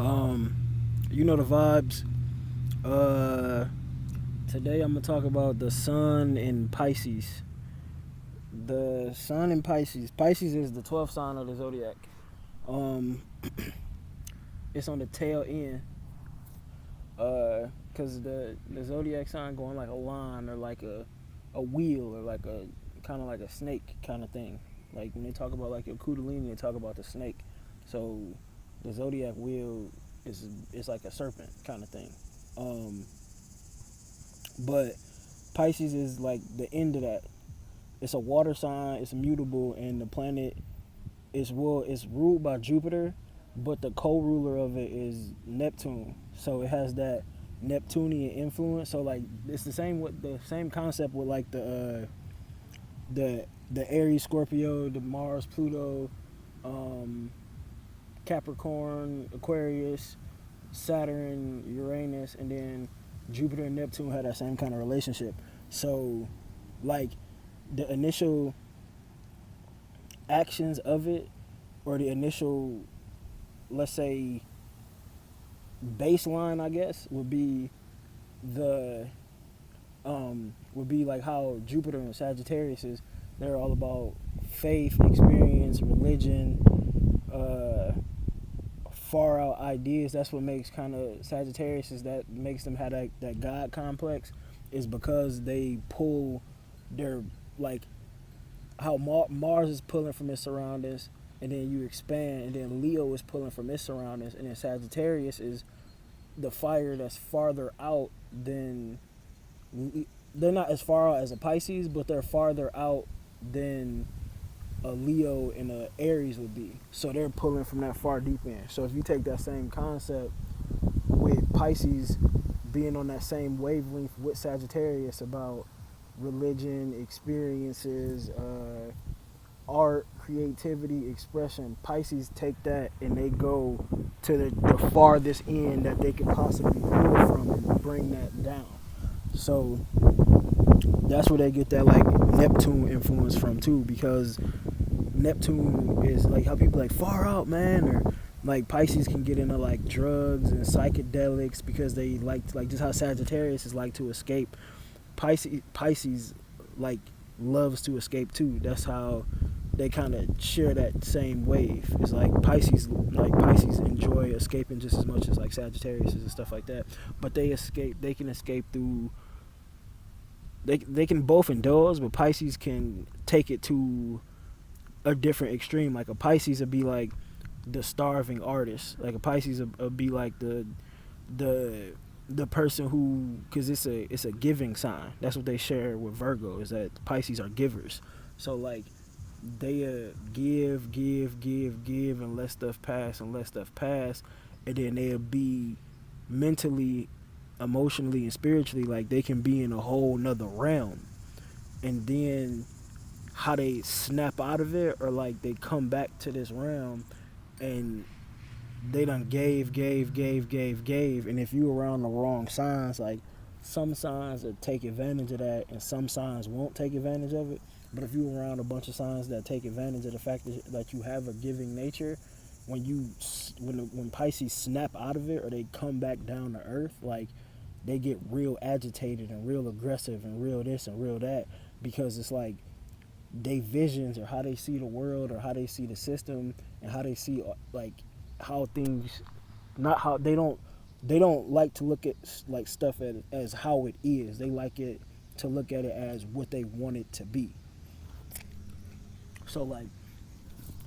Um, you know the vibes. Uh, Today I'm gonna talk about the sun in Pisces. The sun in Pisces. Pisces is the 12th sign of the zodiac. Um, it's on the tail end. Cause the zodiac sign going like a line or like a wheel or like a kind of like a snake kind of thing. Like when they talk about like your kundalini, they talk about the snake. So the zodiac wheel is like a serpent kind of thing. Um, but Pisces is like the end of that. It's a water sign. It's mutable, and the planet is ruled by Jupiter, but the co-ruler of it is Neptune. So it has that Neptunian influence. So like it's the same concept with like the Aries, Scorpio, the Mars, Pluto, um, Capricorn, Aquarius, Saturn, Uranus, and then Jupiter and Neptune had that same kind of relationship. So like the initial actions of it, or the initial, let's say, baseline, I guess, the would be like how Jupiter and Sagittarius is. They're all about faith, experience, religion, uh, far out ideas. That's what makes kind of Sagittarius is that makes them have that God complex, is because they pull their, like, how Mars is pulling from its surroundings, and then you expand, and then Leo is pulling from its surroundings, and then Sagittarius is the fire that's farther out than, they're not as far out as a Pisces, but they're farther out than a Leo and a Aries would be. So they're pulling from that far deep end. So if you take that same concept with Pisces being on that same wavelength with Sagittarius about religion, experiences, art, creativity, expression, Pisces take that and they go to the farthest end that they could possibly pull from and bring that down. So that's where they get that like Neptune influence from too, because Neptune is like how people like far out, man, or like Pisces can get into like drugs and psychedelics because they like just how Sagittarius is like to escape. Pisces like loves to escape too. That's how they kind of share that same wave. It's like Pisces enjoy escaping just as much as like Sagittarius and stuff like that. But they can escape through, they can both indulge, but Pisces can take it to a different extreme. Like a Pisces would be like the starving artist. Like a Pisces would be like the the person who, because it's a giving sign. That's what they share with Virgo, is that Pisces are givers. So like they give and let stuff pass, and then they'll be mentally, emotionally, and spiritually like they can be in a whole nother realm, and then how they snap out of it, or like they come back to this realm and they done gave, and if you around the wrong signs, like some signs that take advantage of that and some signs won't take advantage of it. But if you around a bunch of signs that take advantage of the fact that you have a giving nature, when Pisces snap out of it or they come back down to earth, like they get real agitated and real aggressive and real this and real that, because it's like they visions or how they see the world or how they see the system and how they see like how things, not how they don't like to look at like stuff as how it is. They like it to look at it as what they want it to be. So like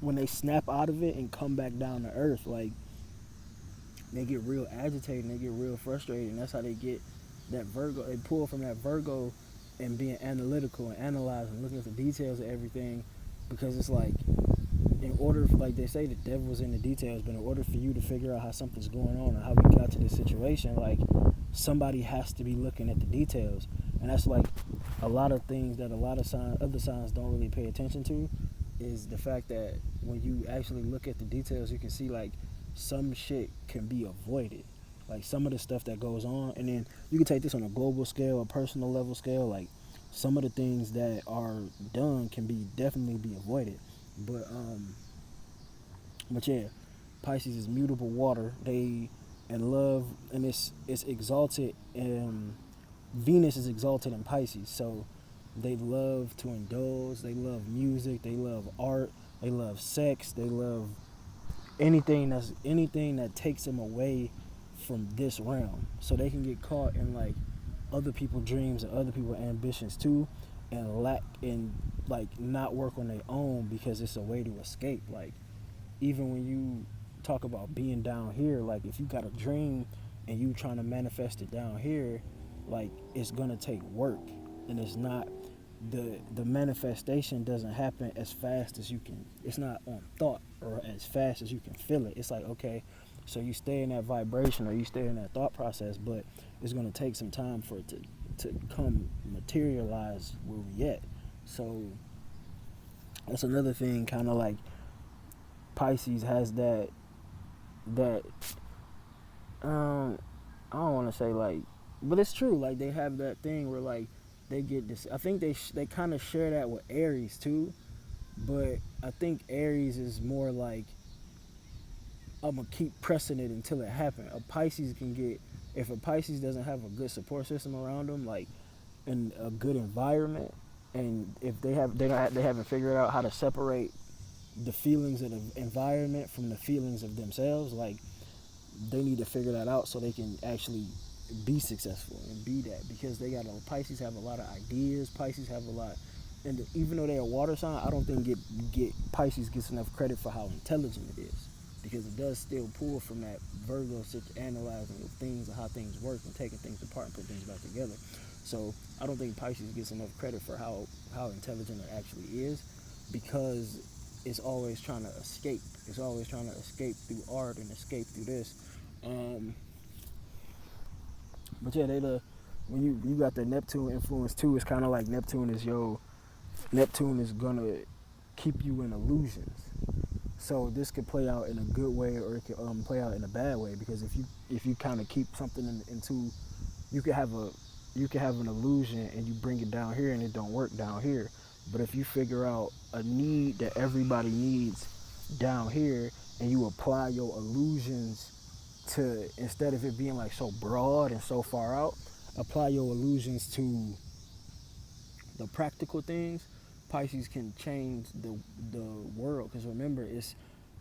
when they snap out of it and come back down to earth, like they get real agitated and they get real frustrated, and that's how they get that Virgo. They pull from that Virgo and being analytical and analyzing, looking at the details of everything, because it's like, in order for, like they say, the devil's in the details, but in order for you to figure out how something's going on and how we got to this situation, like somebody has to be looking at the details. And that's like a lot of things that a lot of other signs don't really pay attention to, is the fact that when you actually look at the details, you can see like some shit can be avoided, like some of the stuff that goes on. And then you can take this on a global scale, a personal level scale, like some of the things that are done can be definitely be avoided. But but yeah, Pisces is mutable water. They and love, and it's exalted. Venus is exalted in Pisces, so they love to indulge. They love music. They love art. They love sex. They love anything that takes them away from this realm, so they can get caught in like other people's dreams and other people's ambitions too, and lack and like not work on their own because it's a way to escape. Like even when you talk about being down here, like if you got a dream and you trying to manifest it down here, like it's gonna take work, and it's not the manifestation doesn't happen as fast as you can. It's not on thought or as fast as you can feel it. It's like, okay, so you stay in that vibration or you stay in that thought process, but it's going to take some time for it to come materialize where we at. So that's another thing, kind of like Pisces has that I don't want to say like, but it's true. Like they have that thing where like they get this. I think they kind of share that with Aries too, but I think Aries is more like I'm gonna keep pressing it until it happens. A Pisces can get, if a Pisces doesn't have a good support system around them, like in a good environment, and if they haven't figured out how to separate the feelings of the environment from the feelings of themselves, like they need to figure that out so they can actually be successful and be that, because Pisces have a lot of ideas. Pisces have a lot, and even though they're a water sign, I don't think Pisces gets enough credit for how intelligent it is, because it does still pull from that Virgo analyzing of things and how things work and taking things apart and putting things back together. So I don't think Pisces gets enough credit for how intelligent it actually is, because it's always trying to escape. It's always trying to escape through art and escape through this. But yeah, when you got the Neptune influence too, it's kind of like Neptune is gonna keep you in illusions. So this could play out in a good way, or it could play out in a bad way, because if you kind of keep something into, you could have an illusion and you bring it down here and it don't work down here. But if you figure out a need that everybody needs down here and you apply your illusions to, instead of it being like so broad and so far out, apply your illusions to the practical things, Pisces can change the world. Because remember,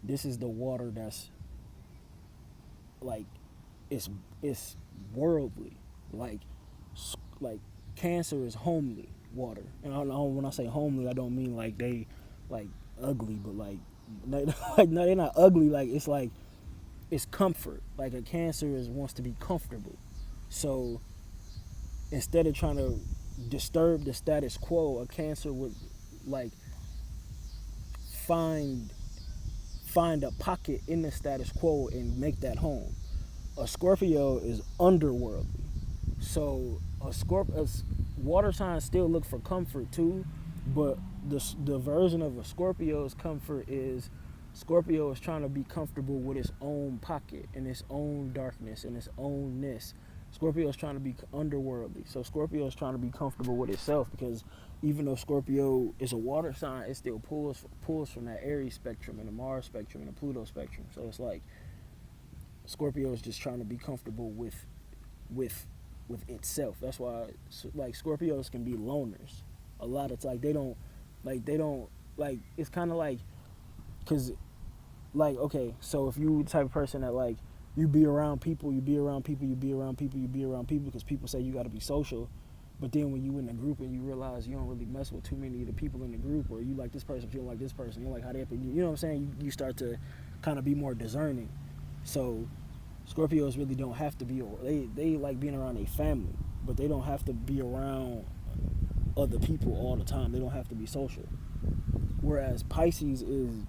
this is the water that's like it's worldly. Like Cancer is homely water, and when I say homely, I don't mean like they like ugly, but like no, they're not ugly. Like it's comfort. Like a Cancer wants to be comfortable. So instead of trying to disturb the status quo, a Cancer would like find a pocket in the status quo and make that home. A Scorpio is underworldly. So a water signs still look for comfort too, but the version of a Scorpio's comfort is Scorpio is trying to be comfortable with its own pocket and its own darkness and its ownness. Scorpio is trying to be underworldly. So Scorpio is trying to be comfortable with itself, because even though Scorpio is a water sign, it still pulls from that Aries spectrum and the Mars spectrum and the Pluto spectrum. So it's like Scorpio is just trying to be comfortable with itself. That's why like Scorpios can be loners. A lot of times they don't like it's kind of like, because like, okay, so if you the type of person that like you be around people because people say you got to be social, but then when you in a group and you realize you don't really mess with too many of the people in the group, or you like this person but you don't like this person, you like how they, you know what I'm saying, you start to kind of be more discerning. So Scorpios really don't have to be, they like being around a family, but they don't have to be around other people all the time. They don't have to be social. Whereas Pisces is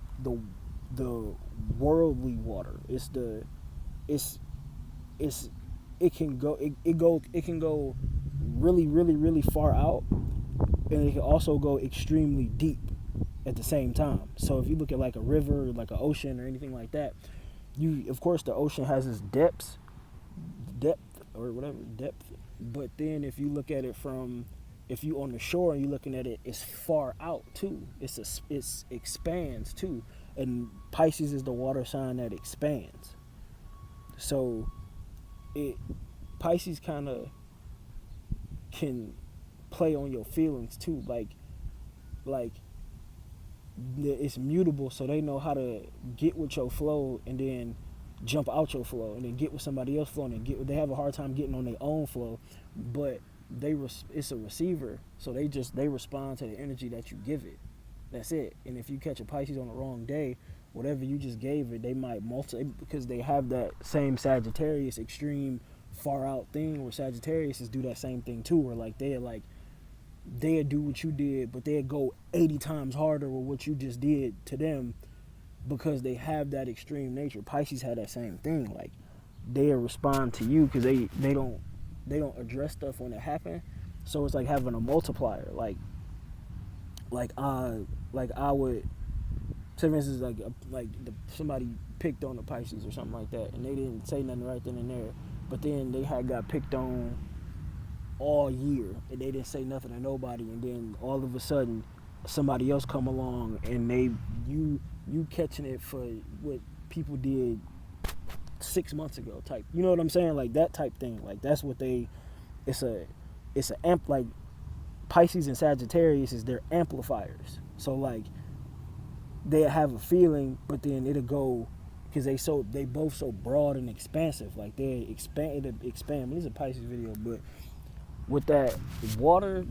the worldly water. It can go really, really, really far out, and it can also go extremely deep at the same time. So if you look at like a river, like an ocean or anything like that, of course the ocean has its depth or whatever depth, but then if you look at it if you on the shore and you're looking at it, it's far out too. It expands too, and Pisces is the water sign that expands. So it Pisces kind of can play on your feelings too, like it's mutable, so they know how to get with your flow and then jump out your flow and then get with somebody else flow and then they have a hard time getting on their own flow, but it's a receiver, so they respond to the energy that you give it. That's it. And if you catch a Pisces on the wrong day, whatever you just gave it, they might multiply, because they have that same Sagittarius extreme far out thing where Sagittarius do that same thing too, where like they'll do what you did, but they'll go 80 times harder with what you just did to them, because they have that extreme nature. Pisces had that same thing. Like they'll respond to you because they don't address stuff when it happens. So it's like having a multiplier. Like I would, say for instance, somebody picked on the Pisces or something like that, and they didn't say nothing right then and there, but then they had got picked on all year and they didn't say nothing to nobody, and then all of a sudden somebody else come along and you catching it for what people did 6 months ago type, you know what I'm saying, like that type thing. Like that's what it's a amp. Like Pisces and Sagittarius is their amplifiers, so like they have a feeling, but then it'll go, because they both so broad and expansive. Like they expand. This is a Pisces video, but with that the water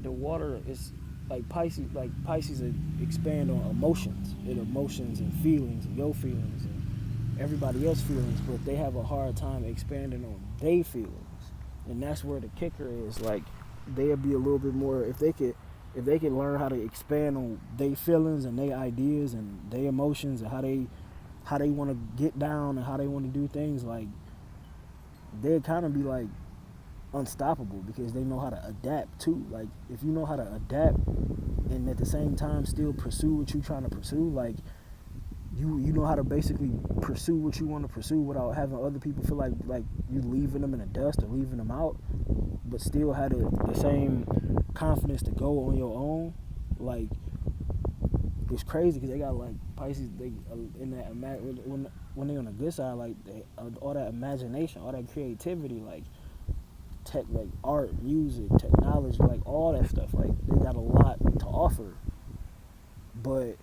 is like Pisces. Like Pisces expand on emotions and feelings, and your feelings and everybody else's feelings, but they have a hard time expanding on their feelings, and that's where the kicker is. Like they'll be a little bit more, if they could learn how to expand on their feelings and their ideas and their emotions and how they want to get down and how they want to do things, like they'll kind of be like unstoppable, because they know how to adapt too. Like if you know how to adapt and at the same time still pursue what you're trying to pursue, like you know how to basically pursue what you want to pursue without having other people feel like you leaving them in the dust or leaving them out, but still had the same confidence to go on your own. Like it's crazy, because they got like Pisces, they in that when they on the good side, like all that imagination, all that creativity, like tech, like art, music, technology, like all that stuff. Like they got a lot to offer, but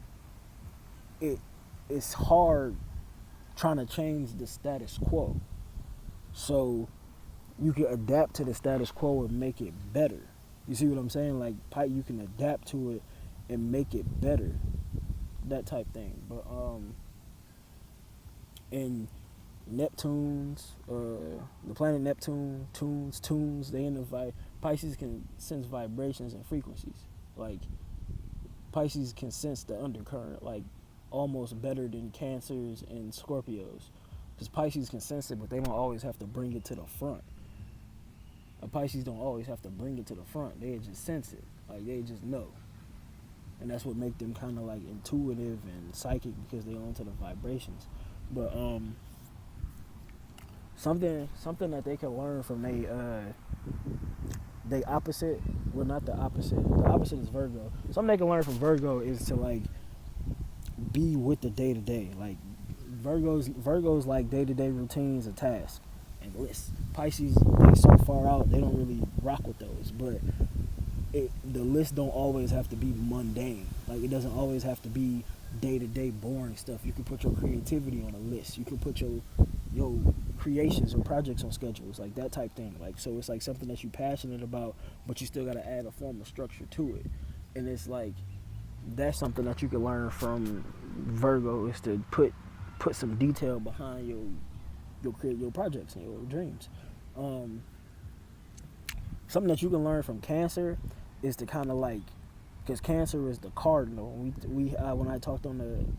it's hard trying to change the status quo. So you can adapt to the status quo and make it better. You see what I'm saying? Like you can adapt to it and make it better, that type thing. But and Neptune's, the planet Neptune, tunes, they in the Pisces can sense vibrations and frequencies. Like Pisces can sense the undercurrent, like almost better than Cancers and Scorpios, because Pisces can sense it, but they don't always have to bring it to the front. Pisces don't always have to bring it to the front. They just sense it, like they just know, and that's what make them kind of like intuitive and psychic, because they onto the vibrations. But something that they can learn from they opposite. Well, not the opposite. The opposite is Virgo. Something they can learn from Virgo is to like be with the day to day. Like Virgos like day to day routines and tasks and lists. Pisces, they so far out they don't really rock with those. But the list don't always have to be mundane. Like it doesn't always have to be day to day boring stuff. You can put your creativity on a list. You can put your creations or projects on schedules, like that type thing. Like so, it's like something that you're passionate about, but you still got to add a form of structure to it. And it's like that's something that you can learn from Virgo, is to put some detail behind your projects and your dreams. Something that you can learn from Cancer is to kind of like, because Cancer is the cardinal. We when I talked on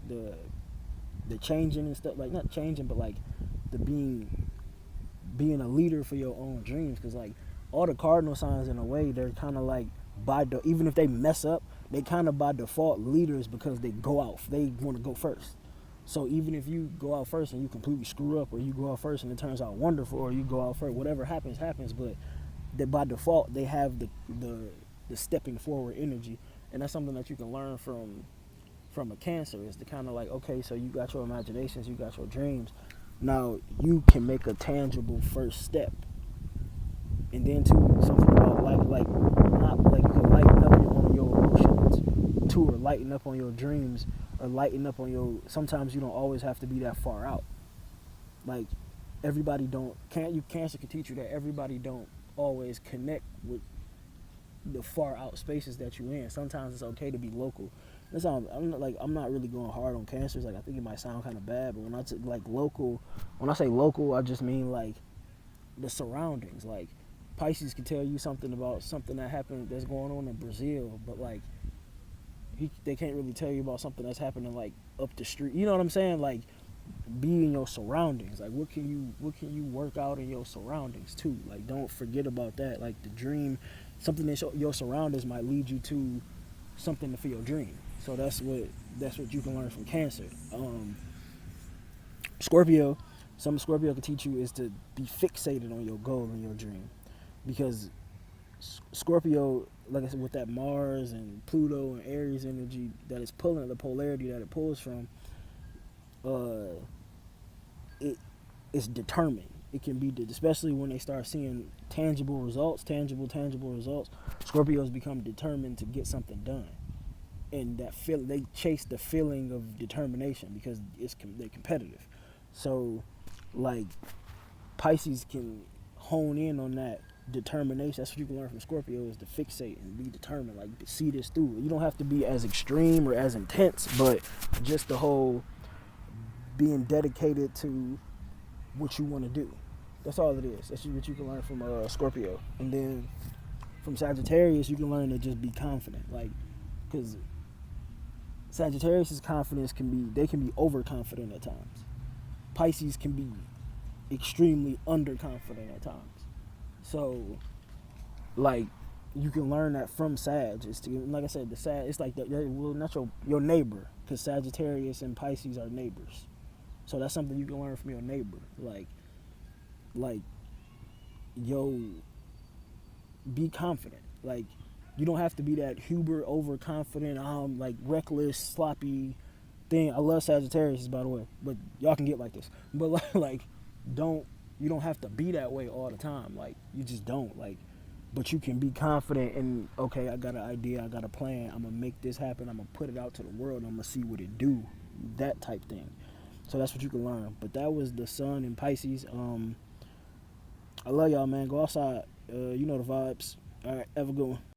the changing and stuff, like not changing, but like the being a leader for your own dreams, because like all the cardinal signs in a way, they're kind of like even if they mess up, they kind of by default leaders, because they want to go first. So even if you go out first and you completely screw up, or you go out first and it turns out wonderful, or you go out first, whatever happens, but that by default they have the stepping forward energy. And that's something that you can learn from from a Cancer is to kind of like, okay, so you got your imaginations, you got your dreams. Now you can make a tangible first step, and then too something about not like you can lighten up on your emotions too, or lighten up on your dreams, or lighten up on your. Sometimes you don't always have to be that far out. Like everybody don't can't you Cancer can teach you that everybody don't always connect with the far out spaces that you're in. Sometimes it's okay to be local. I'm not really going hard on Cancers. Like I think it might sound kind of bad, but when I say local, I just mean like the surroundings. Like Pisces can tell you something about something that happened that's going on in Brazil, but like they can't really tell you about something that's happening like up the street. You know what I'm saying? Like be in your surroundings. Like what can you work out in your surroundings too? Like don't forget about that. Like the dream, something in your surroundings might lead you to something for your dream. So that's what you can learn from Cancer. Scorpio, something Scorpio can teach you is to be fixated on your goal and your dream, because Scorpio, like I said, with that Mars and Pluto and Aries energy that is pulling, the polarity that it pulls from, uh, it it's determined. It can be, especially when they start seeing tangible results, tangible results. Scorpios become determined to get something done, and that feel they chase the feeling of determination because they're competitive. So, like Pisces can hone in on that determination. That's what you can learn from Scorpio, is to fixate and be determined. Like see this through. You don't have to be as extreme or as intense, but just the whole being dedicated to what you want to do. That's all it is. That's what you can learn from Scorpio. And then from Sagittarius, you can learn to just be confident. Like, because Sagittarius's confidence they can be overconfident at times. Pisces can be extremely underconfident at times. So, like, you can learn that from Sag. It's to, like I said, the Sag. It's like not your neighbor, because Sagittarius and Pisces are neighbors. So that's something you can learn from your neighbor. Like, yo, be confident. Like, you don't have to be that Huber overconfident, like reckless, sloppy thing. I love Sagittarius, by the way, but y'all can get like this. But like you don't have to be that way all the time. Like, you just don't. Like, but you can be confident in, okay, I got an idea, I got a plan, I'm gonna make this happen, I'm gonna put it out to the world, I'm gonna see what it do. That type thing. So that's what you can learn. But that was the Sun in Pisces. I love y'all, man. Go outside. You know the vibes. All right, have a good one.